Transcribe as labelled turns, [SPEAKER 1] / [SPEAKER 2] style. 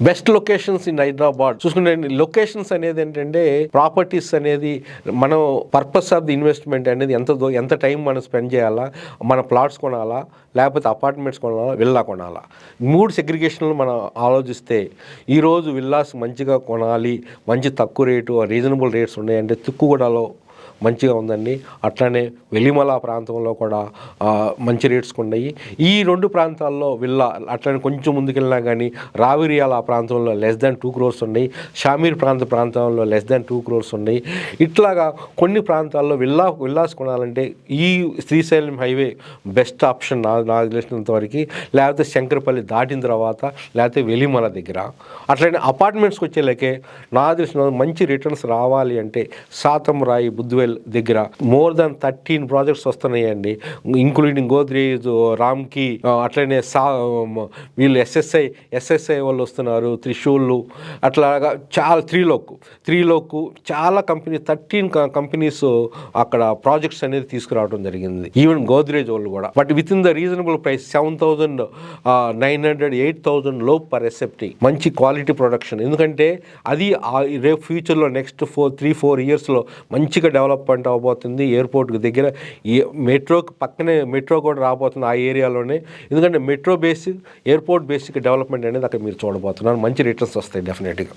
[SPEAKER 1] Best locations in Hyderabad చూసుకుంటే locations అనేది ఏంటంటే ప్రాపర్టీస్ అనేది మనం పర్పస్ ఆఫ్ ది ఇన్వెస్ట్మెంట్ అనేది ఎంత టైం మనం స్పెండ్ చేయాలా, మన ప్లాట్స్ కొనాలా లేకపోతే అపార్ట్మెంట్స్ కొనాలా, విల్లా కొనాలా, 3 సెగ్రిగేషన్లు మనం ఆలోచిస్తే ఈరోజు విల్లాస్ మంచిగా కొనాలి, మంచి తక్కువ రేటు రీజనబుల్ రేట్స్ ఉన్నాయంటే తుక్కుగూడలో మంచిగా ఉందండి. అట్లానే వెలిమల ప్రాంతంలో కూడా మంచి రేట్స్ ఉన్నాయి. ఈ 2 ప్రాంతాల్లో విల్లా అట్లనే కొంచెం ముందుకెళ్ళినా కానీ రావిరియాల ఆ ప్రాంతంలో లెస్ దాన్ 2 crores ఉన్నాయి. షామీర్ ప్రాంతంలో లెస్ దాన్ 2 crores ఉన్నాయి. ఇట్లాగా కొన్ని ప్రాంతాల్లో విల్లాస్ కొనాలంటే ఈ శ్రీశైలం హైవే బెస్ట్ ఆప్షన్ నాకు తెలిసినంత వరకు. లేకపోతే శంకరపల్లి దాటిన తర్వాత లేకపోతే వెలిమల దగ్గర. అట్లనే అపార్ట్మెంట్స్కి వచ్చేలాకే నాకు తెలిసిన మంచి రిటర్న్స్ రావాలి అంటే సాతంరాయి బుద్ధివెల్ దగ్గర మోర్ దాన్ 13 ప్రాజెక్ట్స్ వస్తున్నాయండి, ఇంక్లూడింగ్ గోద్రేజ్, రామ్కి, అట్లనే వీళ్ళు ఎస్ఎస్ఐ వాళ్ళు వస్తున్నారు, త్రిశూళ్ళు, అట్లాగా చాలా త్రీలోక్ చాలా 13 కంపెనీస్ అక్కడ ప్రాజెక్ట్స్ అనేది తీసుకురావడం జరిగింది. ఈవెన్ గోద్రేజ్ వాళ్ళు కూడా. But with in the reasonable price 7,900 8,000 లోపు పర్ ఎస్ఎఫ్టీ. మంచి క్వాలిటీ ప్రొడక్షన్. ఎందుకంటే అది రేపు ఫ్యూచర్లో నెక్స్ట్ 3-4 ఇయర్స్లో మంచిగా డెవలప్మెంట్ అవబోతుంది. ఎయిర్పోర్ట్కి దగ్గర మెట్రోకి పక్కనే మెట్రో కూడా రాబోతుంది ఆ ఏరియాలోనే. ఎందుకంటే metro basic airport basic development అనేది అక్కడ మీరు చూడబోతున్నారు. మంచి రిటర్న్స్ వస్తాయి డెఫినెట్గా.